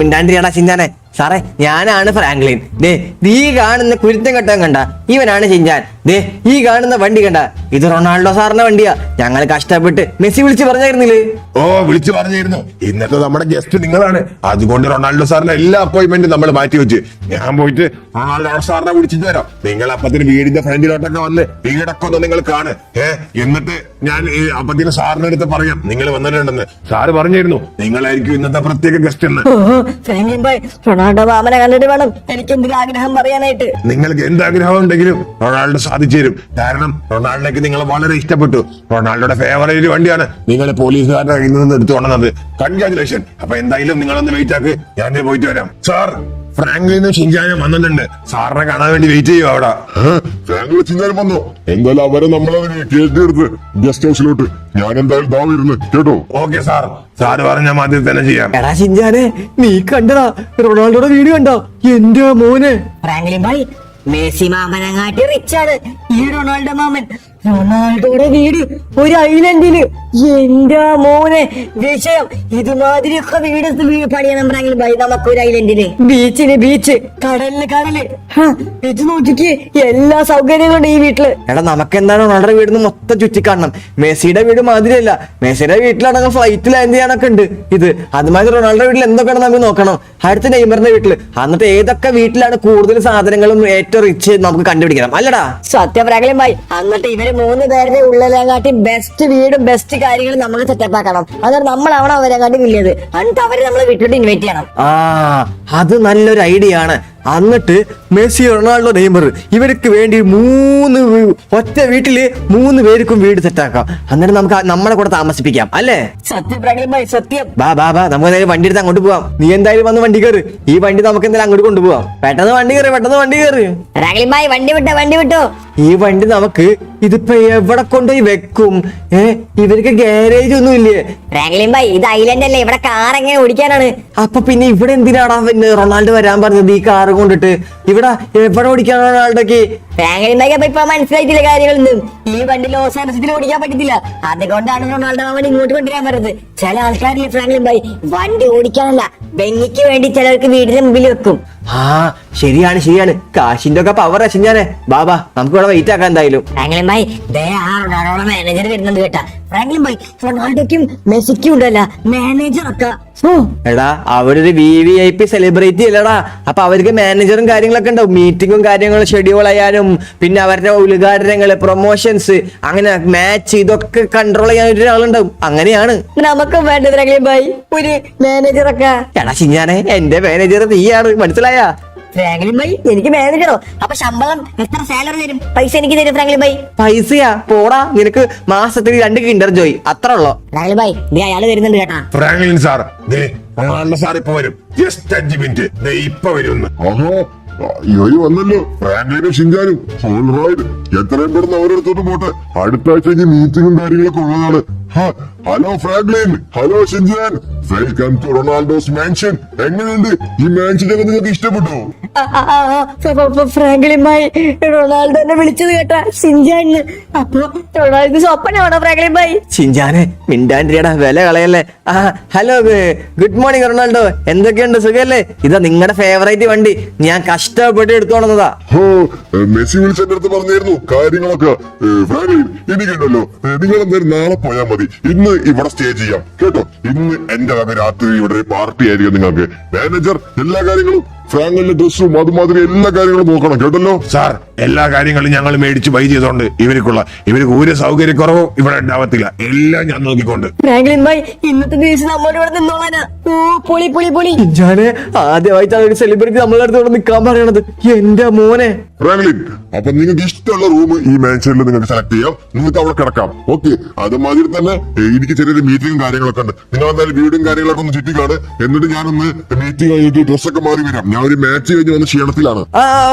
മിണ്ടാണ്ടിരിയടാ ഷിൻജാനെ. സാറേ ഞാനാണ് ഫ്രാങ്ക്ലിൻ. ദേ ഈ കാണുന്ന കുരുത്തം കെട്ടാൻ കണ്ട ഇവനാണ് ഷിൻജാൻ. ദേ ഈ കാണുന്ന വണ്ടി കണ്ട ഇത് റൊണാൾഡോ സാറിന്റെ വണ്ടിയാ. ഞങ്ങൾ കഷ്ടപ്പെട്ട് മെസ്സി വിളിച്ച് പറഞ്ഞായിരുന്നില്ലേ? വിളിച്ചു പറഞ്ഞിരുന്നു. ഇന്നത്തെ നമ്മുടെ ഗസ്റ്റ് നിങ്ങളാണ്, അതുകൊണ്ട് റൊണാൾഡോ സാറിന്റെ എല്ലാ അപ്പോയിന്റ്മെന്റും നമ്മൾ മാറ്റി വെച്ച് ഞാൻ പോയിട്ട് റൊണാൾഡോ സാറിനെ വിളിച്ചിട്ട് വരാം. നിങ്ങൾ അപ്പത്തിന് വീടിന്റെ ഫ്രണ്ടിലോട്ടൊക്കെ വന്ന് വീടൊക്കെ ഒന്ന് നിങ്ങൾ കാണ്. എന്നിട്ട് ഞാൻ അപ്പത്തിന് സാറിന്റെ അടുത്ത് പറയാം നിങ്ങൾ വന്നിട്ടുണ്ടെന്ന്. സാറ് പറഞ്ഞിരുന്നു നിങ്ങളായിരിക്കും ഇന്നത്തെ പ്രത്യേക ഗസ്റ്റ് എന്ന്. ഫ്രാങ്ക്ലിൻ ഭായ് റൊണാൾഡോ മാമനെ കണ്ടിട്ട് വേണം എനിക്ക് എന്തൊരു ആഗ്രഹം പറയാനായിട്ട്. നിങ്ങൾക്ക് എന്ത് ആഗ്രഹം ഉണ്ടെങ്കിലും റൊണാൾഡോ സാധിച്ചു തരും. കാരണം റൊണാൾഡോയ്ക്ക് നിങ്ങളെ വളരെ ഇഷ്ടപ്പെട്ടു. റൊണാൾഡോയുടെ ഫേവറേറ്റ് വണ്ടിയാണ് നിങ്ങൾ പോലീസുകാരുടെ കയ്യിൽ നിന്ന് എടുത്തുകൊണ്ടത്. കൺഗ്രാജുലേഷൻ. അപ്പൊ എന്തായാലും നിങ്ങളൊന്ന് വെയിറ്റ് ആക്ക്, ഞാൻ പോയിട്ട് വരാം. സാർ ഫ്രാങ്ക്ലിനും ഷിൻജാനും വന്നിട്ടുണ്ട്, സാറിനെ കാണാൻ വേണ്ടി വെയിറ്റ് ചെയ്യും അവിടെ. ഫ്രാങ്ക്ലിൻ ഷിൻജാനും വന്നോ? എന്തായാലും അവരെ നമ്മളതിന് കേട്ടിയെടുത്ത് ഗസ്റ്റ് ഹൗസിലോട്ട് ഞാൻ എന്തായാലും ദാ വരുന്നു കേട്ടോ. ഓക്കെ സാർ, സാറ് പറഞ്ഞ മാതിരി തന്നെ ചെയ്യാം. എടാ ഷിൻജാനെ നീ കണ്ടടാ റൊണാൾഡോയുടെ വീഡിയോ കണ്ടോ? എന്റെ മോനെ ഫ്രാങ്ക്ലിൻ ഭായ് മെസ്സി മാമനെങ്ങാട്ടി റിച്ചാണ് ഈ റൊണാൾഡോ മാമൻ. റൊണാൾഡോയുടെ വീട് ഒരു ഐലൻഡില്. എന്റെ മോനെ വിഷയം ഇതുമാതിരിയൊക്കെ വീട് പണിയണം ഫ്രാങ്ക്ലിൻ ഭായ് നമുക്കൊരു ഐലൻഡില്. ബീച്ച് കടല് ഇത് നോക്കിക്ക് എല്ലാ സൗകര്യങ്ങളും ഈ വീട്ടില്. എടാ നമുക്ക് എന്താണ് റൊണാൾഡോയുടെ വീട് മൊത്തം ചുറ്റിക്കാണണം. മെസ്സിയുടെ വീട് മാതിരിയല്ല. മെസ്സിയുടെ വീട്ടിലാണെങ്കിൽ ഫ്ലൈറ്റ് ലാൻഡ് ചെയ്യാനൊക്കെ ഉണ്ട്. ഇത് അതുമാതിരി റൊണാൾഡോയുടെ വീട്ടിൽ എന്തൊക്കെയാണ് നമുക്ക് നോക്കണം. അടുത്ത നെയ്മറിന്റെ വീട്ടില്, എന്നിട്ട് ഏതൊക്കെ വീട്ടിലാണ് കൂടുതൽ സാധനങ്ങളും ഏറ്റവും റിച്ച് നമുക്ക് കണ്ടുപിടിക്കണം അല്ലടാ? സത്യം ഫ്രാങ്ക്ലിൻ ഭായ്. എന്നിട്ട് ഇവര് 3 പേരുടെ ഉള്ളിലെങ്ങാട്ടി ബെസ്റ്റ് വീടും ബെസ്റ്റ് കാര്യങ്ങളും നമുക്ക് സെറ്റപ്പ് ആക്കണം. അതാണ് നമ്മളാവണം അവരെ കണ്ട് വലിയത്. എന്നിട്ട് അവര് നമ്മളെ വീട്ടിലോട്ട് ഇൻവൈറ്റ് ചെയ്യണം. ആ അത് നല്ലൊരു ഐഡിയ ആണ്. എന്നിട്ട് മെസ്സി, റൊണാൾഡോ, നെയ്മർ ഇവർക്ക് വേണ്ടി ഒറ്റ വീട്ടില് 3 പേർക്കും വീട് സെറ്റാക്കാം. എന്നിട്ട് നമുക്ക് നമ്മളെ കൂടെ താമസിപ്പിക്കാം അല്ലേ? സത്യം ഫ്രാങ്ക്ലിൻ ഭായ്, സത്യം. ബാ നമുക്ക് എന്തായാലും വണ്ടി എടുത്ത് അങ്ങോട്ട് പോവാം. നീ എന്തായാലും വന്ന് വണ്ടി കയറ്. ഈ വണ്ടി നമുക്ക് എന്തായാലും അങ്ങോട്ട് കൊണ്ടുപോവാം. പെട്ടെന്ന് വണ്ടി കയറ്. ഫ്രാങ്ക്ലിൻ ഭായ് വണ്ടി വിട്ടോ. ഈ വണ്ടി നമുക്ക് ഇതിപ്പോ എവിടെ കൊണ്ടുപോയി വെക്കും? ഇവർക്ക് ഗാരേജ് ഒന്നും ഇല്ലേ? ഫ്രാങ്ക്ലിൻ ഭായ്, ഇത് ഐലൻഡ് അല്ലേ, ഇവിടെ കാർ എങ്ങനെ ഓടിക്കാനാണ്? അപ്പൊ പിന്നെ ഇവിടെ എന്തിനാടാ റൊണാൾഡോ വരാൻ പറഞ്ഞത് ഈ കാറ് കൊണ്ടിട്ട്? ഇവിടെ എവിടെ ഓടിക്കാനാണ് റൊണാൾഡോക്ക്? ഫ്രാങ്ക്ലിൻ ഭായ് അപ്പൊ ഇപ്പൊ മനസ്സിലായിട്ടില്ല കാര്യങ്ങളൊന്നും. ഈ വണ്ടി ലോസ് ആൻഡ്രസിൽ ഓടിക്കാൻ പറ്റത്തില്ല. അതുകൊണ്ടാണ് റൊണാൾഡോ അവൻ ഇങ്ങോട്ട് കൊണ്ടുവരാൻ പറഞ്ഞത്. ചില ആൾക്കാരില്ലേ ഫ്രാങ്ക്ലിൻ ഭായ്, വണ്ടി ഓടിക്കാനല്ല ബെന്നിക്ക് വേണ്ടി ചിലർക്ക് വീടിന് മുമ്പിൽ വെക്കും. ആ ശരിയാണ്. കാശിന്റെ ഒക്കെ പവർ ഞാൻ ബാബാ നമുക്ക് ഇവിടെ വെയിറ്റ് ആക്കാൻ എന്തായാലും. ഫ്രാങ്ക്ലിൻ ഭായ്, റൊണാൾഡോ മാനേജർ വരുന്നുണ്ട് കേട്ടാ. ഫ്രാങ്ക്ലിൻ ഭായ്, റൊണാൾഡോക്കും മെസ്സിക്കും ഉണ്ടല്ല മാനേജർ ഒക്കെ. എടാ അവരൊരു VVIP സെലിബ്രിറ്റി അല്ലടാ. അപ്പൊ അവർക്ക് മാനേജറും കാര്യങ്ങളൊക്കെ ഉണ്ടാവും. മീറ്റിങ്ങും കാര്യങ്ങളും ഷെഡ്യൂൾ ചെയ്യാനും പിന്നെ അവരുടെ ഉദ്ഘാടനങ്ങള്, പ്രൊമോഷൻസ്, അങ്ങനെ മാച്ച് ഇതൊക്കെ കൺട്രോൾ ചെയ്യാൻ ഒരാളുണ്ടാവും. അങ്ങനെയാണ് നമുക്ക് വേണ്ട ഫ്രാങ്ക്ലിൻ ഭായ് ഒരു മാനേജർ ഒക്കെ. എടാ ചിഞ്ഞാനെ, എന്റെ മാനേജർ നീയാണ്, മനസ്സിലായാ? ഫ്രാങ്ക്ലിൻ ഭായ് എനിക്ക് മാനേജറോ? അപ്പൊ ശമ്പളം എത്ര സാലറി തരും? പൈസ എനിക്ക് തരും ഫ്രാങ്ക്ലിൻ ഭായ്. പൈസയാ? പോടാ, നിനക്ക് മാസത്തിൽ 2 കിൻഡർ ജോയ് അത്ര ഉള്ളോ? ഫ്രാങ്ക്ലിൻ ഭായ്, അയാള് വരുന്നുണ്ട് കേട്ടാ. ഫ്രാങ്ക്ലിൻ സാർ, റൊണാൾഡോ സാർ ഇപ്പൊ വരും. ജസ്റ്റ് 5 മിനിറ്റ് ഇപ്പൊ വരുന്നു. ഇവര് വന്നല്ലോ, ഫ്രാങ്ക്ലിനും ഷിൻജാനും. ഓൾറൈറ്റ്, എത്രയും പെടുന്ന അവരെടുത്തോട്ട് പോട്ടെ. അടുത്ത ആഴ്ച മീറ്റിംഗും കാര്യങ്ങളൊക്കെ ഉള്ളതാണ്. Hello Franklin, hello Shinjan, welcome to Ronaldo's mansion. എങ്ങനെയുണ്ട് ഈ മാൻഷനൊക്കെ നിങ്ങൾക്ക് ഇഷ്ടപ്പെട്ടോ? ഫ്രാങ്ക്ലിൻ ഭായ്, റൊണാൾഡോനെ വിളിച്ചത് കേട്ടാ ഷിൻജാന്. അപ്പൊ റൊണാൾഡോ സ്വപ്നമാണോ ഫ്രാങ്ക്ലിൻ ഭായ്? ഷിൻജാനെ മിണ്ടാണ്ടിരിയടാ, വില കളയല്ലേ. ഹലോ, ഗുഡ് മോർണിംഗ് റൊണാൾഡോ, എന്തൊക്കെയുണ്ട്, സുഖല്ലേ? ഇതാ നിങ്ങളുടെ ഫേവറേറ്റ് വണ്ടി, ഞാൻ കഷ്ടപ്പെട്ട് എടുത്തോളന്നതാ. മെസ്സി വിളിച്ചെന്റെ അടുത്ത് പറഞ്ഞിരുന്നു കാര്യങ്ങളൊക്കെ. ഫ്രാങ്ക്ലിൻ, എനിക്കുണ്ടല്ലോ, നിങ്ങൾ എന്തായാലും നാളെ പോയാൽ മതി. ഇന്ന് ഇവിടെ സ്റ്റേ ചെയ്യാം കേട്ടോ. ഇന്ന് എന്റെ വക രാത്രി ഇവിടെ ഒരു പാർട്ടി ആയിരിക്കും നിങ്ങൾക്ക്. മാനേജർ എല്ലാ കാര്യങ്ങളും, ഫ്രാങ്ക്ലിന്റെ ഡ്രസ്സും അതുമാതിരി എല്ലാ കാര്യങ്ങളും നോക്കണം കേട്ടല്ലോ. സാർ, എല്ലാ കാര്യങ്ങളും ഞങ്ങൾ മേടിച്ച് ബൈ ചെയ്തോണ്ട് ഇവർക്ക് ഒരു സൗകര്യക്കുറവും ഇവിടെ ഉണ്ടാവത്തില്ല. എല്ലാം ഞാൻ നോക്കിക്കൊണ്ട്. ഫ്രാങ്ക്ലിൻ ഭായ്, ഇന്നത്തെ ദിവസം നമ്മോട് ഇവിടെ നിന്നോളാനാ. പൊളി. ഷിൻജാനെ, ആദ്യമായിട്ടാണ് ഒരു സെലിബ്രിറ്റി നമ്മളെ അടുത്ത് ഇവിടെ നിൽക്കാൻ പറയണത്. എന്റെ മോനെ. ഫ്രാങ്ക്ലിൻ, അപ്പൊ നിങ്ങൾക്ക് ഇഷ്ടമുള്ള റൂം ഈ മാൻഷനിൽ നിങ്ങൾക്ക് സെലക്ട് ചെയ്യാം. നിങ്ങൾക്ക് അവിടെ കിടക്കാം. ഓക്കെ, അതുമാതിരി തന്നെ എനിക്ക് ചെറിയൊരു മീറ്റിംഗും കാര്യങ്ങളൊക്കെ ഉണ്ട്. നിങ്ങൾ എന്തായാലും വീടും കാര്യങ്ങളൊക്കെ ഒന്ന് ചുറ്റിക്കാണ്. എന്നിട്ട് ഞാനൊന്ന് മീറ്റിംഗ് കഴിഞ്ഞിട്ട് ഡ്രസ്സൊക്കെ മാറി വരാം. ഞാൻ ഒരു മാച്ച് കഴിഞ്ഞ് വന്ന് ക്ഷീണത്തിലാണ്.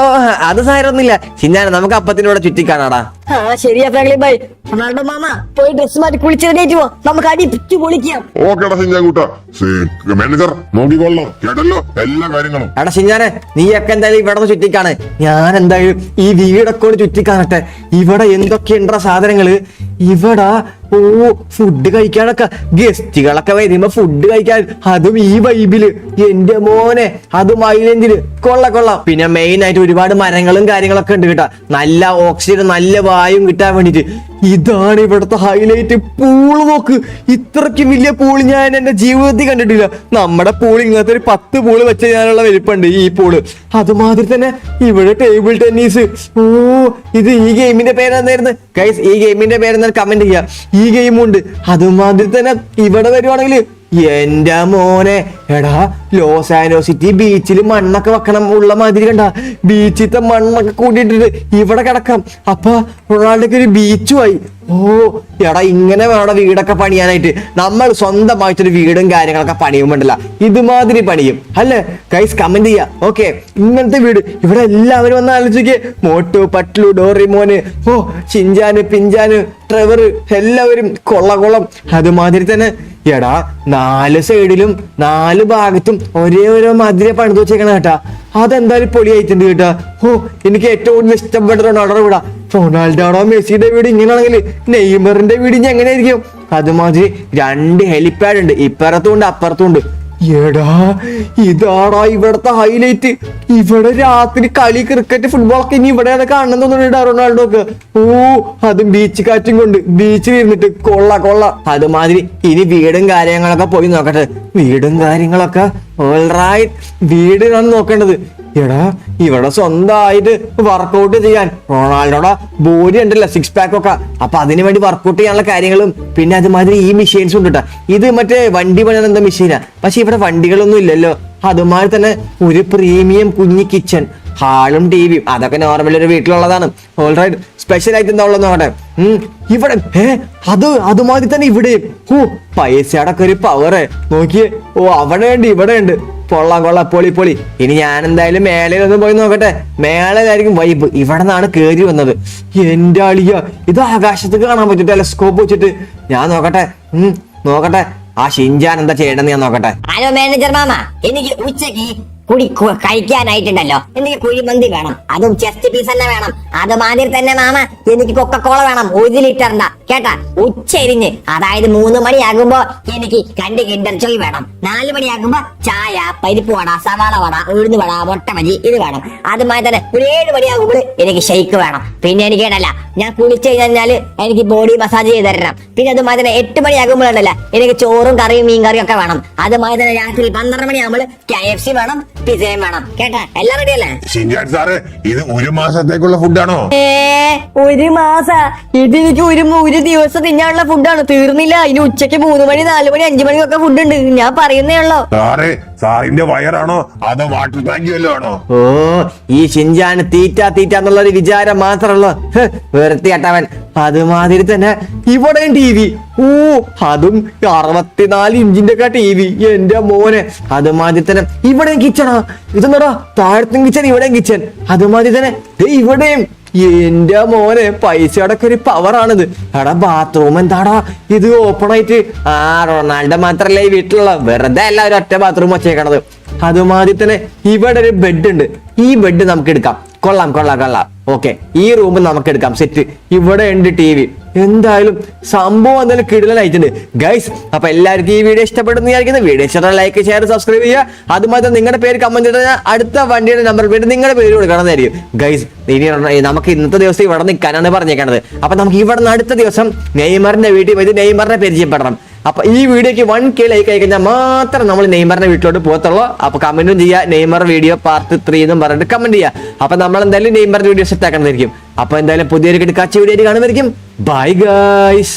അത് സാരമൊന്നുമില്ല ഷിൻജാനെ, നമുക്ക് അപ്പത്തിനൂടെ ചുറ്റിക്കാനാടാ. ശരിയാ ഫ്രാങ്ക്ലിൻ ഭായ്. റൊണാൾഡോ മാമ പോയി ഡ്രസ് മാറ്റി കുളിച്ചെഴുന്നേറ്റ് പോ, നമുക്ക് അടിപ്പിച്ചു പൊളിക്കാം. ഓക്കേടാ ഷിൻജാൻ കൂട്ടാ. മാനേജർ നോക്കിക്കൊള്ളാം കേട്ടല്ലോ എല്ലാ കാര്യങ്ങളും. എടാ ഷിൻജാനെ, നീയൊക്കെ എന്തായാലും ഇവിടെ ചുറ്റിക്കാണ്. ഞാൻ എന്തായാലും ഈ വീടൊക്കെ ചുറ്റിക്കാണട്ടെ. ഇവിടെ എന്തൊക്കെയുണ്ട സാധനങ്ങള് ഇവിടെ. ഫുഡ് കഴിക്കാനൊക്കെ, ഗസ്റ്റുകളൊക്കെ വരുമ്പോ ഫുഡ് കഴിക്കാൻ, അതും ഈ വൈബില്. എന്റെ മോനെ, അതും ഐലൻഡില്. കൊള്ളാം. പിന്നെ മെയിൻ ആയിട്ട് ഒരുപാട് മരങ്ങളും കാര്യങ്ങളൊക്കെ ഉണ്ട് കേട്ടാ. നല്ല ഓക്സിജൻ, നല്ല വായും കിട്ടാൻ വേണ്ടിട്ട്. ഇതാണ് ഇവിടുത്തെ ഹൈലൈറ്റ്. പൂള് നോക്ക്, ഇത്രയ്ക്ക് വലിയ പൂള് ഞാൻ എന്റെ ജീവിതത്തിൽ കണ്ടിട്ടില്ല. നമ്മുടെ പൂള് ഇങ്ങനത്തെ ഒരു 10 പൂള് വെച്ച് ഞാനുള്ള വലിപ്പുണ്ട് ഈ പൂള്. അതുമാതിരി തന്നെ ഇവിടെ ടേബിൾ ടെന്നീസ്. ഇത് ഈ ഗെയിമിന്റെ പേരെന്തായിരുന്നു ഗൈസ്? ഈ ഗെയിമിന്റെ പേരെന്താ കമന്റ് ചെയ്യാം. ഈ ഗെയിമുണ്ട്. അതുമാതിരി തന്നെ ഇവിടെ വരുവാണെങ്കിൽ എന്റെ മോനെ, എടാ ലോസ് ആൻഡോസ് സിറ്റി ബീച്ചിൽ മണ്ണൊക്കെ വെക്കണം ഉള്ള മാതിരി കണ്ട. ബീച്ചിലത്തെ മണ്ണൊക്കെ കൂട്ടിയിട്ടിട്ട് ഇവിടെ കിടക്കാം. അപ്പൊ റൊണാൾഡോക്ക് ഒരു ബീച്ചുമായി. എടാ ഇങ്ങനെ വേണം വീടൊക്കെ പണിയാനായിട്ട്. നമ്മൾ സ്വന്തമായിട്ടൊരു വീടും കാര്യങ്ങളൊക്കെ പണിയുമ്പോണ്ടല്ല, ഇതുമാതിരി പണിയും അല്ലേ ഗൈസ്? കമന്റ് ചെയ്യാം. ഓക്കെ, ഇങ്ങനത്തെ വീട് ഇവിടെ എല്ലാവരും വന്ന് ആലോചിക്കേ. മോട്ടു, പട്ലു, ഡോറിമോന്, ഷിൻജാന്, പിഞ്ചാന്, ട്രെവർ, എല്ലാവരും കൊള്ളം. അതുമാതിരി തന്നെ എടാ 4 സൈഡിലും 4 ഭാഗത്തും ഓരോ മാതിരി പണിത് വെച്ചേക്കണം കേട്ടാ. അതെന്തായാലും പൊളിയായിട്ടുണ്ട് കേട്ടാ. എനിക്ക് ഏറ്റവും കൂടുതൽ ഇഷ്ടപ്പെട്ട റൊണാൾഡോയുടെ വീടാ. റൊണാൾഡോയുടെ മെസ്സിയുടെ വീട് ഇങ്ങനെയാണെങ്കിൽ നെയ്മറിന്റെ വീട് ഇനി എങ്ങനെയായിരിക്കും? അതുമാതിരി 2 ഹെലിപ്പാഡ് ഉണ്ട്, ഇപ്പുറത്തുണ്ട് അപ്പുറത്തുണ്ട്. എടാ ഇതാടാ ഇവിടത്തെ ഹൈലൈറ്റ്. ഇവിടെ രാത്രി കളി, ക്രിക്കറ്റ്, ഫുട്ബോളൊക്കെ ഇനി ഇവിടെയാണ് കാണണം തോന്നുന്നുണ്ട് റൊണാൾഡോക്ക്. അതും ബീച്ച് കാറ്റും കൊണ്ട് ബീച്ചിൽ ഇരുന്നിട്ട് കൊള്ള. അതുമാതിരി ഇനി വീടും കാര്യങ്ങളൊക്കെ പോയി നോക്കട്ടെ. വീടും കാര്യങ്ങളൊക്കെ ഓൾറൈറ്റ്, വീടാണ് നോക്കേണ്ടത്. എടാ ഇവിടെ സ്വന്തമായിട്ട് വർക്കൗട്ട് ചെയ്യാൻ റൊണാൾഡോടെ ബോഡി ഉണ്ടല്ലോ, 6 പാക്ക് ഒക്കെ. അപ്പൊ അതിനു വേണ്ടി വർക്കൗട്ട് ചെയ്യാനുള്ള കാര്യങ്ങളും പിന്നെ അതുമാതിരി ഈ മെഷീൻസും ഉണ്ട് കേട്ടോ. ഇത് മറ്റേ വണ്ടി പണിയുന്ന എന്താ മെഷീനാ, പക്ഷെ ഇവിടെ വണ്ടികളൊന്നും ഇല്ലല്ലോ. അതുമാതിരി തന്നെ ഒരു പ്രീമിയം കുഞ്ഞി കിച്ചൺ, ഹാളും ടിവിയും, അതൊക്കെ നോർമൽ ഒരു വീട്ടിലുള്ളതാണ്. ഓൾറൈറ്റ്, സ്പെഷ്യൽ ആയിട്ട് എന്താ ഉള്ളത് നോക്കട്ടെ. ഇവിടെ അതുമാതിരി തന്നെ ഇവിടെ പൈസയുടെ ഒക്കെ ഒരു പവറ് നോക്കിയേ. അവിടെ ഉണ്ട്, ഇവിടെ ഉണ്ട്. കൊള്ളാം, പൊളി. ഇനി ഞാൻ എന്തായാലും മേളയിലൊന്ന് പോയി നോക്കട്ടെ. മേളയിലായിരിക്കും വൈബ്. ഇവിടെ നിന്നാണ് കേറി വന്നത്. എന്റെ അളിയ, ഇത് ആകാശത്ത് കാണാൻ പറ്റും ടെലസ്കോപ്പ് വെച്ചിട്ട്. ഞാൻ നോക്കട്ടെ ആ ഷിൻജാൻ എന്താ ചെയ്യണമെന്ന് ഞാൻ നോക്കട്ടെ. ഹലോ മാനേജർ മാമ, എനിക്ക് ഉച്ചക്ക് കഴിക്കാനായിട്ടുണ്ടല്ലോ. എനിക്ക് കുഴിമന്തി വേണം, അതും ചെസ്റ്റ് പീസ് തന്നെ വേണം. അതുമാതിരി തന്നെ മാമ എനിക്ക് കൊക്കക്കോള വേണം, 1 ലിറ്ററിന്റെ കേട്ടാ. ഉച്ചരിഞ്ഞ് അതായത് 3 മണിയാകുമ്പോ എനിക്ക് 2 കിൻഡർ ജോയ് വേണം. 4 മണിയാകുമ്പോ ചായ, പരിപ്പ് വട, സവാള വട, ഉഴുന്ന് വട, മുട്ട ബജി ഇത് വേണം. അതുമായി തന്നെ ഒരു 7 മണിയാകുമ്പോൾ എനിക്ക് ഷെയ്ക്ക് വേണം. പിന്നെ എനിക്ക് കേട്ടല്ല, ഞാൻ കുളിച്ചു കഴിഞ്ഞാല് എനിക്ക് ബോഡി മസാജ് ചെയ്ത് തരണം. പിന്നെ അതുമായി തന്നെ 8 മണിയാകുമ്പോഴല്ല എനിക്ക് ചോറും കറിയും മീൻ കറിയും ഒക്കെ വേണം. അതുമായി തന്നെ രാത്രി 12 മണിയാകുമ്പോൾ KFC വേണം, പിസയും വേണം. കേട്ടാ, എല്ലാം റെഡിയല്ലേ? ഷിൻജാൻ സാറ്, ഇത് 1 മാസത്തേക്കുള്ള ഫുഡാണോ? 1 മാസം ഇതെനിക്ക് ഒരു ദിവസം തിന്നാനുള്ള ഫുഡാണ്. തീർന്നില്ല. ഇനി ഉച്ചയ്ക്ക് 3 മണി, 4 മണി, 5 മണിക്കൊക്കെ ഫുഡ് ഉണ്ട്. ഞാൻ പറയുന്നേ ഉള്ളൂ. സാറിന്റെ വയറാണോ അതോ വാട്ടർ ടാങ്കി വല്ലതും ആണോ? ഈ ഷിൻജാന് തീറ്റ എന്നുള്ള ഒരു വിചാരം മാത്രമല്ലോ. വൃത്തികെട്ടവൻ. അതുമാതിരി തന്നെ ഇവിടെയും TV. അതും 64 ഇഞ്ചിന്റെ ഒക്കെ TV. എന്റെ മോനെ. അതുമാതിരി തന്നെ ഇവിടെയും കിച്ചണാ. ഇതെന്താടാ, താഴത്തും കിച്ചൺ, ഇവിടെയും കിച്ചൺ. അതുമാതിരി തന്നെ ഇവിടെയും. എന്റെ മോനെ, പൈസയുടെ ഒക്കെ ഒരു പവറാണിത്. എടാ, ബാത്റൂം എന്താടാ ഇത് ഓപ്പൺ ആയിട്ട്. റൊണാൾഡോ മാത്രല്ലേ ഈ വീട്ടിലുള്ള, വെറുതെ അല്ല ഒരു ഒറ്റ ബാത്റൂം വച്ചേക്കണത്. അതുമാതിരി തന്നെ ഇവിടെ ഒരു ബെഡ് ഉണ്ട്. ഈ ബെഡ് നമുക്ക് എടുക്കാം. കൊള്ളാം. ഓക്കെ, ഈ റൂം നമുക്ക് എടുക്കാം. സെറ്റ്. ഇവിടെ ഉണ്ട് TV. എന്തായാലും സംഭവം എന്തായാലും കിടിലനായിട്ടുണ്ട് ഗൈസ്. അപ്പൊ എല്ലാവർക്കും ഈ വീഡിയോ ഇഷ്ടപ്പെടുന്ന വിചാരിക്കുന്നു. വീഡിയോ ഇഷ്ടപ്പെട്ട ലൈക്ക്, ഷെയർ, സബ്സ്ക്രൈബ് ചെയ്യുക. അതുമാത്രം നിങ്ങളുടെ പേര് കമന്റ് ചെയ്താൽ അടുത്ത വണ്ടിയുടെ നമ്പർ പേര് നിങ്ങളുടെ പേര് കൊടുക്കണമെന്നായിരിക്കും ഗൈസ്. ഇനി നമുക്ക് ഇന്നത്തെ ദിവസം ഇവിടെ നിൽക്കാനാണ് പറഞ്ഞേക്കണത്. അപ്പൊ നമുക്ക് ഇവിടെ നിന്ന് അടുത്ത ദിവസം നെയ്മറിന്റെ വീട്ടിൽ പോയി നെയ്മറിനെ പരിചയപ്പെടണം. അപ്പൊ ഈ വീഡിയോക്ക് 1K ലൈക്ക് ആയി കഴിഞ്ഞാൽ മാത്രം നമ്മൾ നെയ്മറിന്റെ വീട്ടിലോട്ട് പോകത്തുള്ളൂ. അപ്പൊ കമന്റും ചെയ്യുക, നെയ്മർ വീഡിയോ പാർട്ട് 3 എന്നും പറഞ്ഞിട്ട് കമന്റ് ചെയ്യുക. അപ്പൊ നമ്മൾ എന്തായാലും നെയ്മറിന്റെ വീഡിയോ സെറ്റ് ആക്കണമായിരിക്കും. അപ്പൊ എന്തായാലും പുതിയൊരു കിടക്കാച്ച വീഡിയോ കാണുമായിരിക്കും. Bye guys.